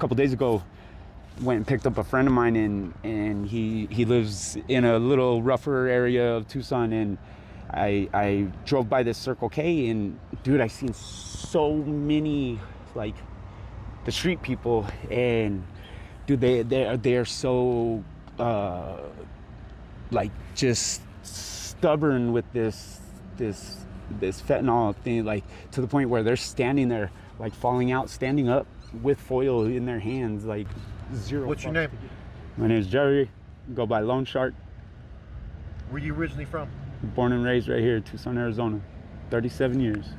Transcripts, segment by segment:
couple days ago, went and picked up a friend of mine, and he lives in a little rougher area of Tucson, and I drove by this Circle K, and dude, I seen so many like the street people, and dude, they're so like just stubborn with this fentanyl thing, like to the point where they're standing there like falling out, standing up with foil in their hands, like zero. What's your name? My name is Jerry. Go by Lone Shark. Where you originally from? Born and raised right here, Tucson, Arizona. 37 years.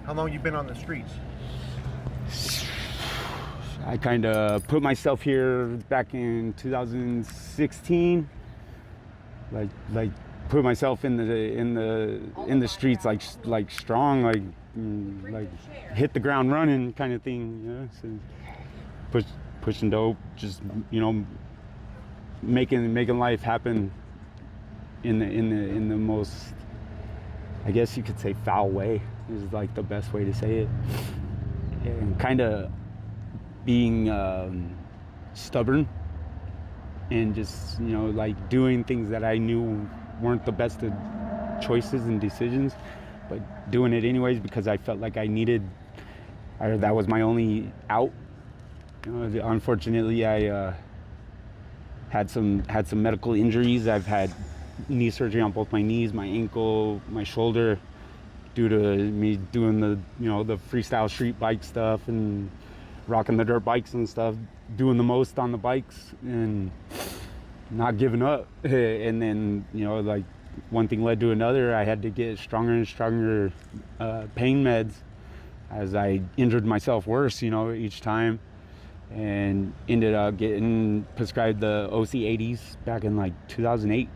How long you been on the streets? I kind of put myself here back in 2016. Like put myself in the streets like strong, like hit the ground running kind of thing. You know? So pushing dope, just, you know, making life happen in the most, I guess you could say, foul way is like the best way to say it. And kind of being stubborn and just, you know, like doing things that I knew weren't the best of choices and decisions, but doing it anyways because I felt like I needed, or that was my only out. You know, unfortunately, I had some medical injuries. I've had knee surgery on both my knees, my ankle, my shoulder, due to me doing the freestyle street bike stuff and rocking the dirt bikes and stuff, doing the most on the bikes and not giving up. And then, you know, like one thing led to another. I had to get stronger and stronger pain meds as I injured myself worse, you know, each time, and ended up getting prescribed the OC80s back in like 2008.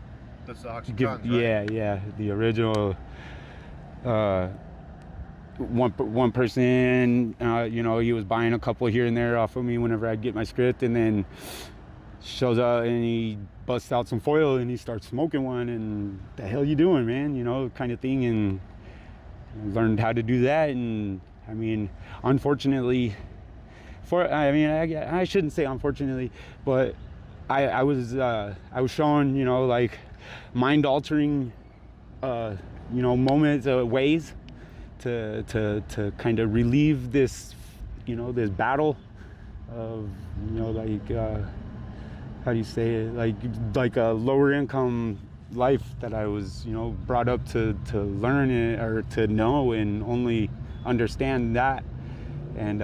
That's the Oxycontin, right? Yeah, the original. One person, you know, he was buying a couple here and there off of me whenever I'd get my script, and then shows up and he busts out some foil and he starts smoking one, and the hell you doing, man? You know, kind of thing. And I learned how to do that. And I mean, unfortunately, I shouldn't say unfortunately, but I was shown, you know, like mind altering, you know, moments, ways to kind of relieve this, you know, this battle of, you know, like how do you say it, like a lower income life that I was, you know, brought up to learn it, or to know and only understand that. And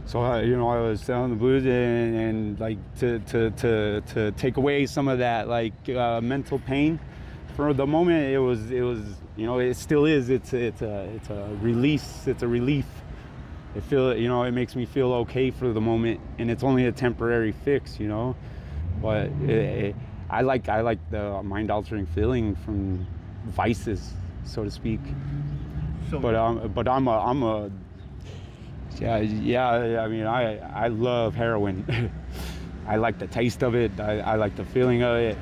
so you know, I was selling the booze and like to take away some of that like mental pain. For the moment, it was, you know, it still is. It's a release. It's a relief. It makes me feel okay for the moment, and it's only a temporary fix, you know. But I like the mind-altering feeling from vices, so to speak. But I'm a yeah. I mean, I love heroin. I like the taste of it. I like the feeling of it.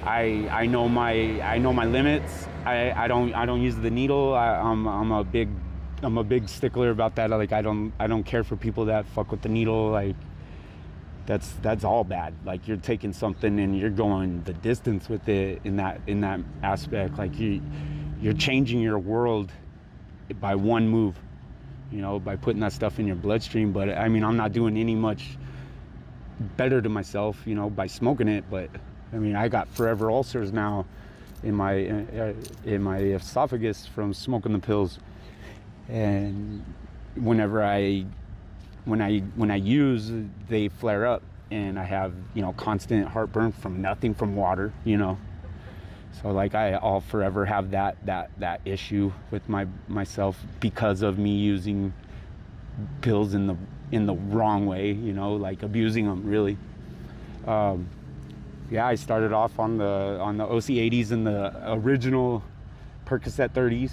I know my limits. I don't use the needle. I'm a big stickler about that. Like I don't care for people that fuck with the needle. Like that's all bad. Like you're taking something and you're going the distance with it in that aspect. Like you're changing your world by one move, you know, by putting that stuff in your bloodstream. But I mean, I'm not doing any much better to myself, you know, by smoking it. But I mean, I got forever ulcers now in my esophagus from smoking the pills. And whenever I use, they flare up, and I have, you know, constant heartburn from water, you know. So like I'll forever have that issue with myself because of me using pills in the wrong way, you know, like abusing them really. Yeah, I started off on the OC80s and the original Percocet 30s.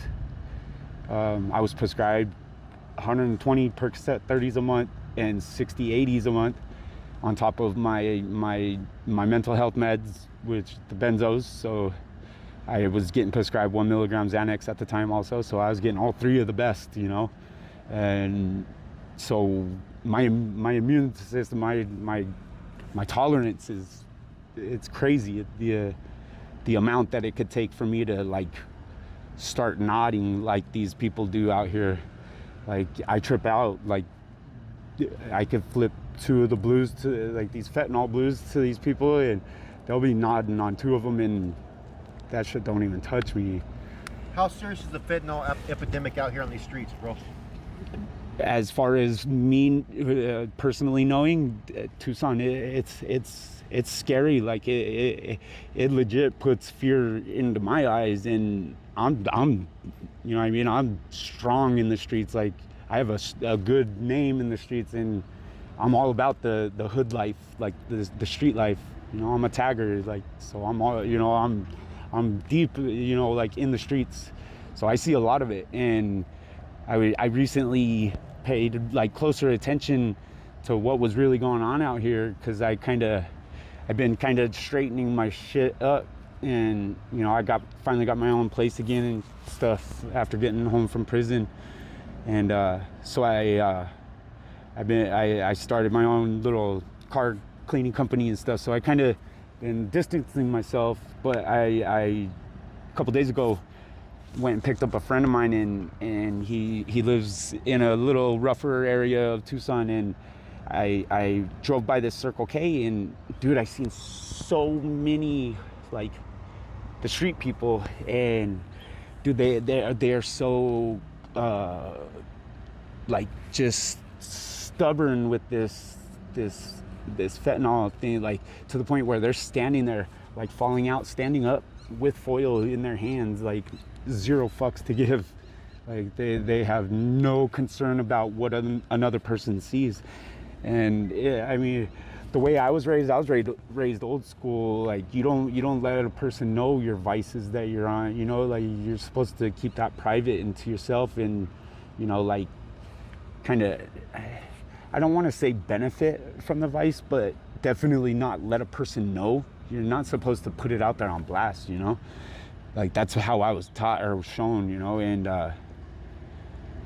I was prescribed 120 Percocet 30s a month and 60 80s a month on top of my mental health meds, which the benzos. So I was getting prescribed 1 milligram Xanax at the time also. So I was getting all three of the best, you know. And so my immune system, my tolerance is, it's crazy. The amount that it could take for me to like start nodding like these people do out here. Like I trip out. Like I could flip two of the blues to like these fentanyl blues to these people, and they'll be nodding on two of them, and that shit don't even touch me. How serious is the fentanyl epidemic out here on these streets, bro? As far as me personally knowing, Tucson, it's scary. Like it legit puts fear into my eyes, and I'm you know what I mean, I'm strong in the streets. Like I have a good name in the streets, and I'm all about the hood life, like the street life. You know, I'm a tagger, like, so I'm all, you know, I'm deep, you know, like in the streets. So I see a lot of it, and I recently paid like closer attention to what was really going on out here, because I've been kind of straightening my shit up, and you know, I finally got my own place again and stuff after getting home from prison. And so I started my own little car cleaning company and stuff. So I kind of been distancing myself, but I a couple days ago went and picked up a friend of mine, and he lives in a little rougher area of Tucson, and I drove by this Circle K, and dude, I seen so many like the street people, and dude, they're so like just stubborn with this fentanyl thing, like to the point where they're standing there like falling out, standing up with foil in their hands, like zero fucks to give. Like they have no concern about what another person sees. And yeah, I mean, the way I was raised old school. Like you don't let a person know your vices that you're on, you know, like you're supposed to keep that private into yourself, and you know, like kind of, I don't want to say benefit from the vice, but definitely not let a person know. You're not supposed to put it out there on blast, you know? Like that's how I was taught or shown, you know? And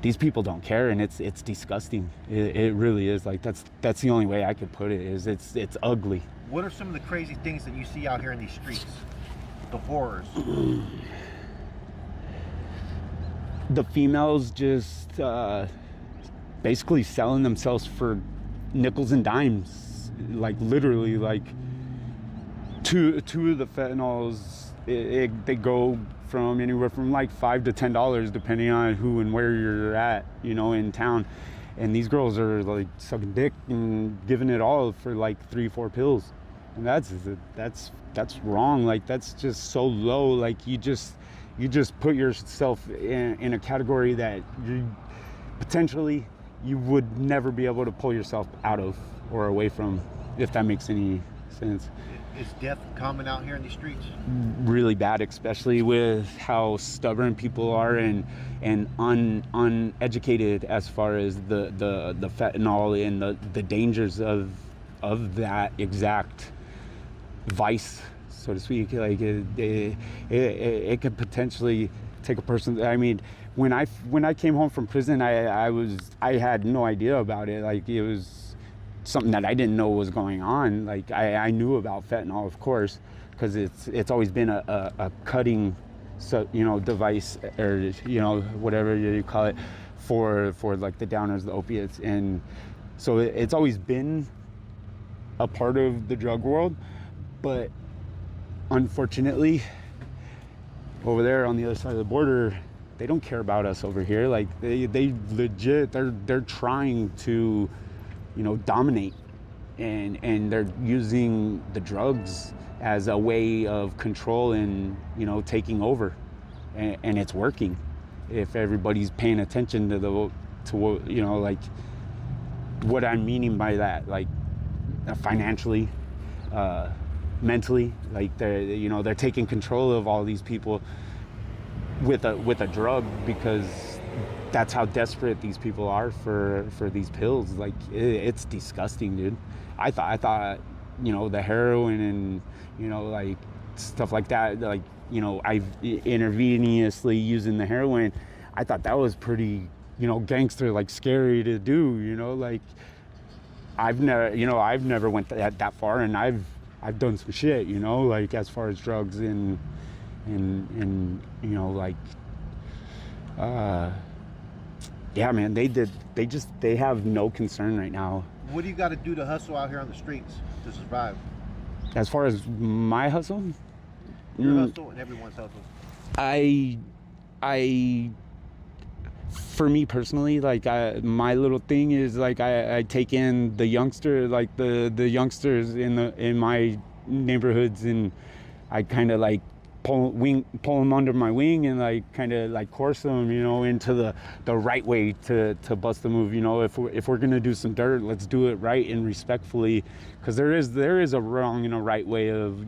these people don't care, and it's disgusting. It really is. Like that's the only way I could put it, is it's ugly. What are some of the crazy things that you see out here in these streets? The horrors. The females just basically selling themselves for nickels and dimes, like literally, like two of the fentanyls, they go from anywhere from like $5 to $10 depending on who and where you're at, you know, in town. And these girls are like sucking dick and giving it all for like 3-4 pills, and that's wrong. Like that's just so low. Like you just put yourself in a category that you potentially you would never be able to pull yourself out of or away from, if that makes any sense. Is death common out here in these streets? Really bad, especially with how stubborn people are and uneducated as far as the fentanyl and the dangers of that exact vice, so to speak. Like it could potentially take a person. I mean, when I came home from prison, I had no idea about it. Like it was something that I didn't know was going on. Like I knew about fentanyl, of course, because it's always been a cutting, so you know, device, or you know, whatever you call it, for like the downers, the opiates, and so it's always been a part of the drug world. But unfortunately, over there on the other side of the border, they don't care about us over here. Like they legit, they're trying to, you know, dominate, and they're using the drugs as a way of control and, you know, taking over, and it's working if everybody's paying attention to you know, like what I'm meaning by that, like financially, mentally, like they're taking control of all these people with a drug, because that's how desperate these people are for these pills. Like it's disgusting, dude. I thought, you know, the heroin and, you know, like stuff like that, like, you know, I've intravenously using the heroin, I thought that was pretty, you know, gangster, like scary to do, you know, like I've never went that far, and I've done some shit, like as far as drugs and like yeah, man, they have no concern right now. What do you got to do to hustle out here on the streets to survive? As far as my hustle, Your hustle and everyone's hustle. I for me personally, like my little thing is like I take in the youngster, like the youngsters in my neighborhoods, and I kind of like pull them under my wing and like kind of like course them, into the right way to bust the move. If we're gonna do some dirt, let's do it right and respectfully, because there is a wrong and a right way of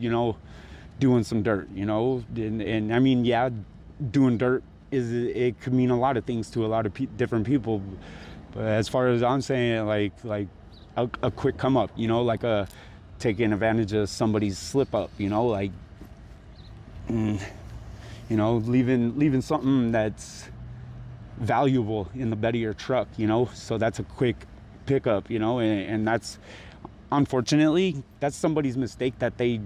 doing some dirt. And I mean, yeah, doing dirt it could mean a lot of things to a lot of different people, but as far as I'm saying, like a quick come up, like taking advantage of somebody's slip up, like leaving something that's valuable in the bed of your truck, so that's a quick pickup, and that's, unfortunately, that's somebody's mistake that they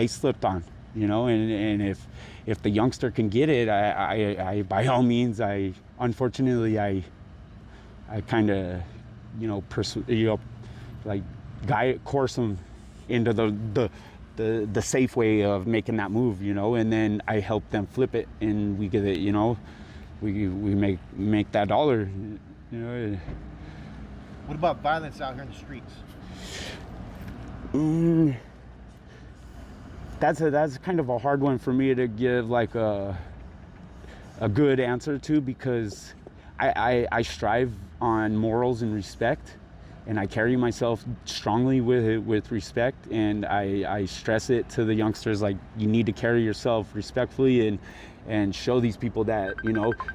slipped on, and if the youngster can get it, I by all means, unfortunately I kind of like course them into the safe way of making that move, and then I help them flip it, and we get it, we make that dollar, What about violence out here in the streets? That's kind of a hard one for me to give like a good answer to, because I strive on morals and respect, and I carry myself strongly with respect, and I stress it to the youngsters, like, you need to carry yourself respectfully and show these people that,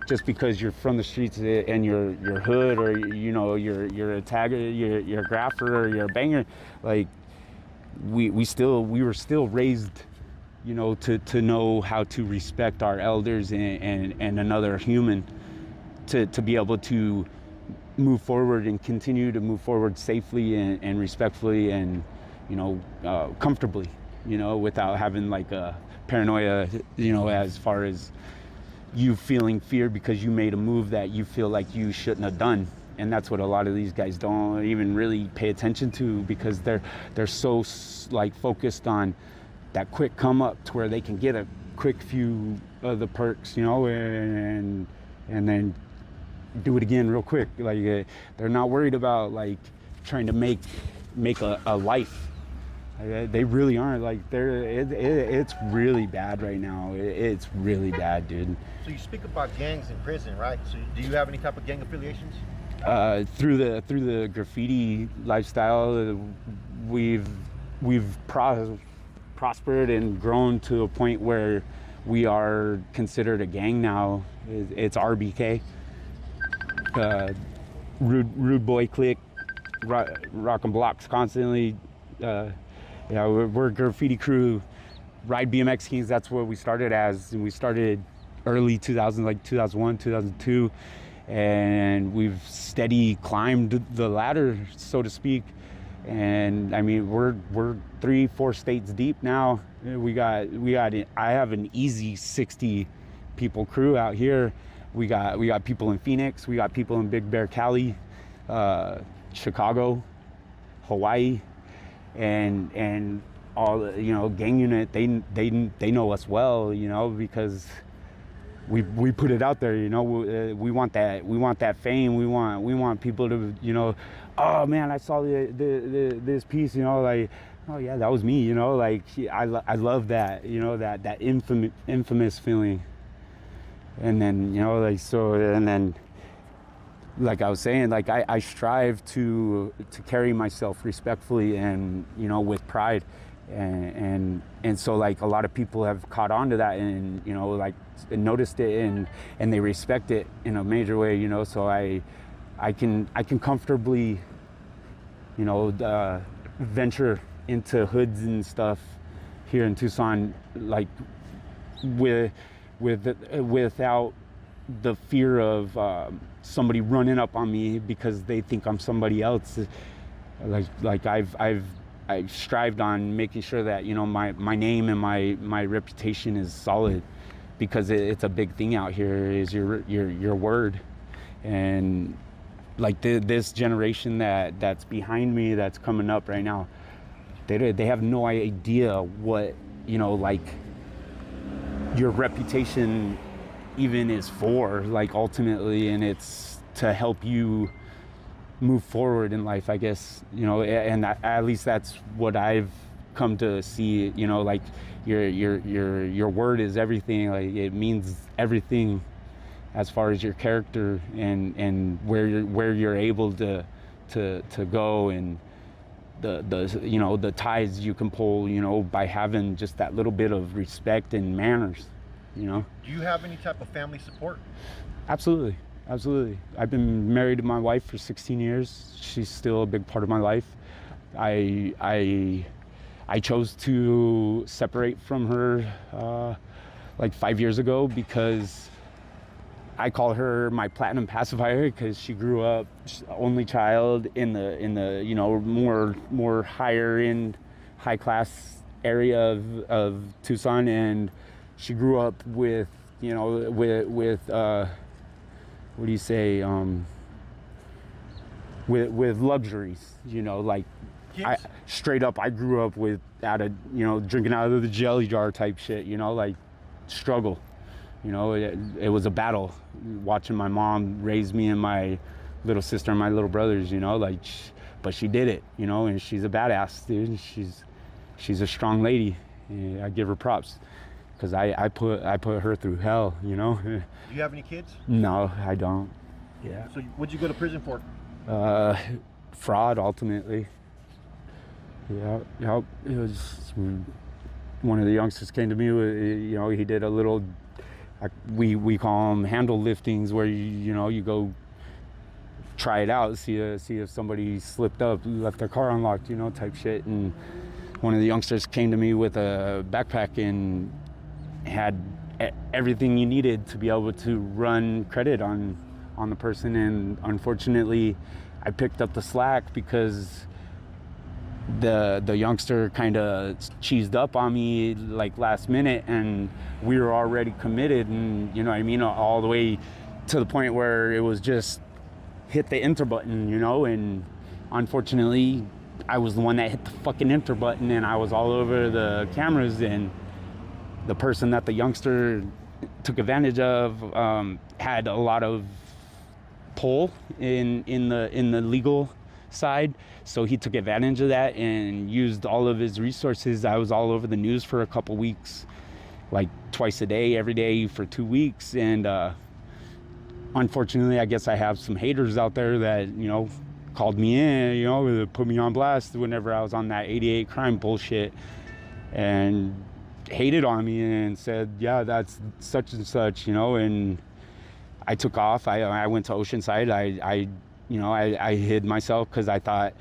just because you're from the streets and you're hood, or you're a tagger, you're a graffer, or you're a banger, like we were still raised, to know how to respect our elders and another human, to be able to move forward and continue to move forward safely and respectfully and comfortably, without having like a paranoia, as far as you feeling fear because you made a move that you feel like you shouldn't have done. And that's what a lot of these guys don't even really pay attention to, because they're so like focused on that quick come up to where they can get a quick few of the perks, and then do it again real quick. Like they're not worried about like trying to make a life. They really aren't. Like it's really bad right now. It's really bad, dude. So you speak about gangs in prison, right? So do you have any type of gang affiliations? Through the graffiti lifestyle, we've prospered and grown to a point where we are considered a gang now. It's RBK, rude boy clique, rocking blocks constantly. We're a graffiti crew, ride BMX Kings. That's what we started as, and we started early 2000, like 2001, 2002. And we've steady climbed the ladder, so to speak. And I mean, we're 3-4 states deep now. I have an easy 60 people crew out here. We got people in Phoenix, we got people in Big Bear, Cali, Chicago, Hawaii, and all, gang unit. They know us well, because we put it out there, we want that fame. We want people to, oh man, I saw this piece, like, oh yeah, that was me, like I love that, that infamous feeling. And then, and then, like I was saying, like I strive to carry myself respectfully and, with pride. And so like a lot of people have caught on to that and, like noticed it and they respect it in a major way, so I can comfortably, venture into hoods and stuff here in Tucson, like without the fear of somebody running up on me because they think I'm somebody else. Like I've strived on making sure that, you know, my name and my reputation is solid, because it's a big thing out here, is your word. And like this generation that's behind me, that's coming up right now, they have no idea what, you know, like your reputation even is for, like, ultimately. And it's to help you move forward in life, I guess, you know. And at least that's what I've come to see, you know. Like your word is everything. Like, it means everything as far as your character and where you're able to go, and the you know, the ties you can pull, you know, by having just that little bit of respect and manners, you know. Do you have any type of family support? Absolutely. I've been married to my wife for 16 years. She's still a big part of my life. I chose to separate from her like 5 years ago, because I call her my platinum pacifier, because she grew up only child in the you know, more higher end, high class area of Tucson, and she grew up with, you know, with what do you say, with luxuries, you know. Like, straight up, I grew up you know, drinking out of the jelly jar type shit, you know, like, struggle. You know, it was a battle watching my mom raise me and my little sister and my little brothers, you know, like, but she did it, you know, and she's a badass, dude. She's a strong lady. Yeah, I give her props, because I put her through hell, you know. Do you have any kids? No, I don't. Yeah. So what'd you go to prison for? Fraud, ultimately. Yeah. It was, one of the youngsters came to me with, you know, he did a little, we call them handle liftings, where you know, you go try it out, see if somebody slipped up, left their car unlocked, you know, type shit. And one of the youngsters came to me with a backpack and had everything you needed to be able to run credit on the person. And unfortunately, I picked up the slack, because the youngster kind of cheesed up on me like last minute, and we were already committed, and, you know what I mean, all the way to the point where it was just hit the enter button, you know. And unfortunately, I was the one that hit the fucking enter button, and I was all over the cameras. And the person that the youngster took advantage of had a lot of pull in the legal side, so he took advantage of that and used all of his resources. I was all over the news for a couple weeks, like twice a day, every day for 2 weeks. And unfortunately, I guess I have some haters out there that, you know, called me in, you know, put me on blast whenever I was on that 88 crime bullshit, and hated on me and said, yeah, that's such and such, you know. And I took off. I went to Oceanside. I hid myself, because I thought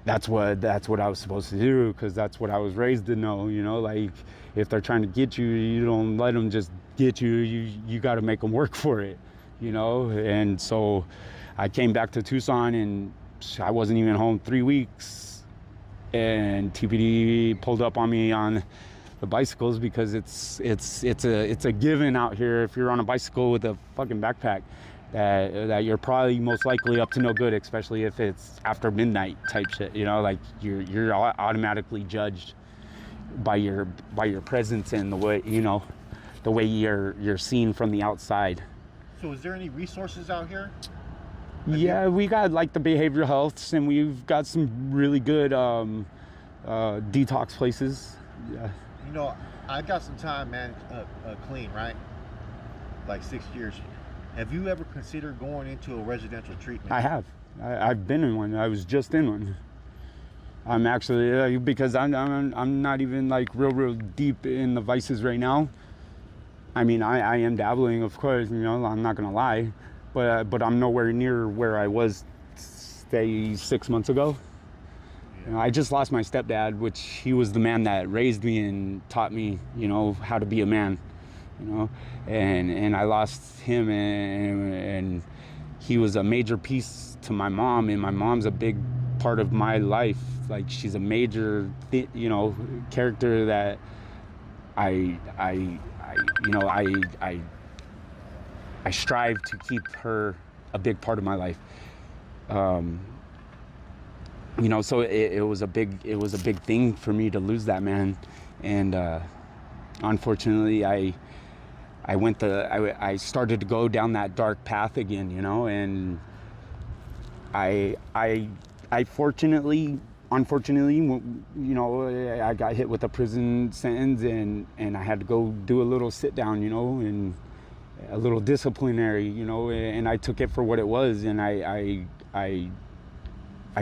that's what I was supposed to do, because that's what I was raised to know, you know. Like, if they're trying to get you, you don't let them just get you. You got to make them work for it, you know. And so I came back to Tucson, and I wasn't even home 3 weeks, and TPD pulled up on me on the bicycles, because it's a given out here, if you're on a bicycle with a fucking backpack, that you're probably most likely up to no good, especially if it's after midnight type shit, you know. Like, you're automatically judged by your presence and the way, you know, the way you're seen from the outside. So is there any resources out here? Yeah, we got like the behavioral health, and we've got some really good detox places. Yeah. You know, I got some time, man, clean, right? Like 6 years. Have you ever considered going into a residential treatment? I have. I've been in one. I was just in one. I'm actually, because I'm not even like real deep in the vices right now. I mean, I am dabbling, of course, you know, I'm not gonna lie, but I'm nowhere near where I was, say, 6 months ago. You know, I just lost my stepdad, which he was the man that raised me and taught me, you know, how to be a man, you know, and I lost him, and he was a major piece to my mom, and my mom's a big part of my life. Like, she's a major character that I strive to keep her a big part of my life. So it was a big thing for me to lose that man, and unfortunately I started to go down that dark path again, and I unfortunately, I got hit with a prison sentence, and I had to go do a little sit down, and a little disciplinary, and I took it for what it was, and I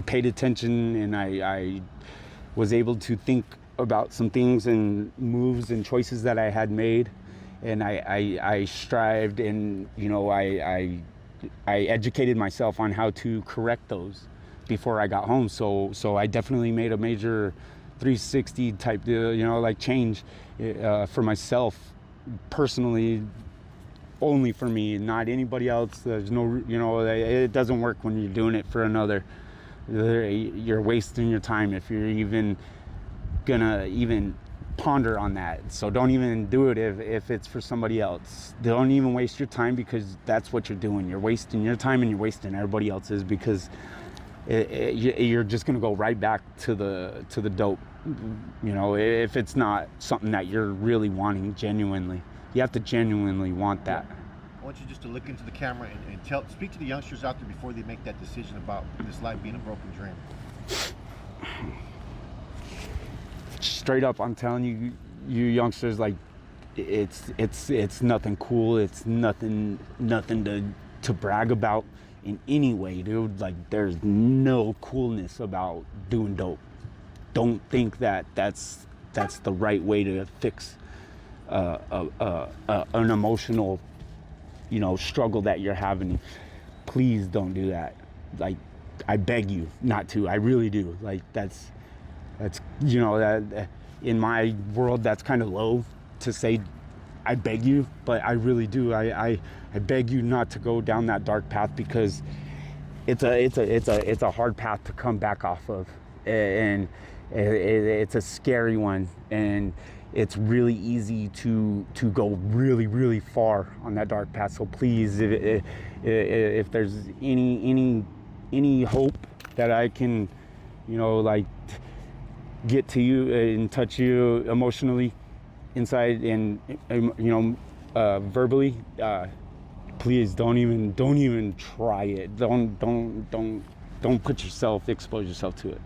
paid attention, and I was able to think about some things and moves and choices that I had made, and I strived, and I educated myself on how to correct those before I got home. So I definitely made a major 360 type deal, change for myself personally, only for me, not anybody else. There's no, it doesn't work when you're doing it for another. You're wasting your time if you're even gonna ponder on that. So don't even do it if it's for somebody else. Don't even waste your time, because that's what you're doing. You're wasting your time, and you're wasting everybody else's, because you're just gonna go right back to the dope. If it's not something that you're really wanting genuinely. You have to genuinely want that. I want you just to look into the camera and speak to the youngsters out there before they make that decision about this life being a broken dream. Straight up, I'm telling you youngsters, like, it's nothing cool. It's nothing to brag about in any way, dude. Like, there's no coolness about doing dope. Don't think that that's the right way to fix an emotional, struggle that you're having. Please don't do that. Like, I beg you not to. I really do. Like, that's that in my world, that's kind of low to say. I beg you, but I really do. I beg you not to go down that dark path, because it's a hard path to come back off of, and it's a scary one, and it's really easy to go really, really far on that dark path. So please, if there's any hope that I can, get to you and touch you emotionally, inside, and verbally, please don't even try it. Don't expose yourself to it.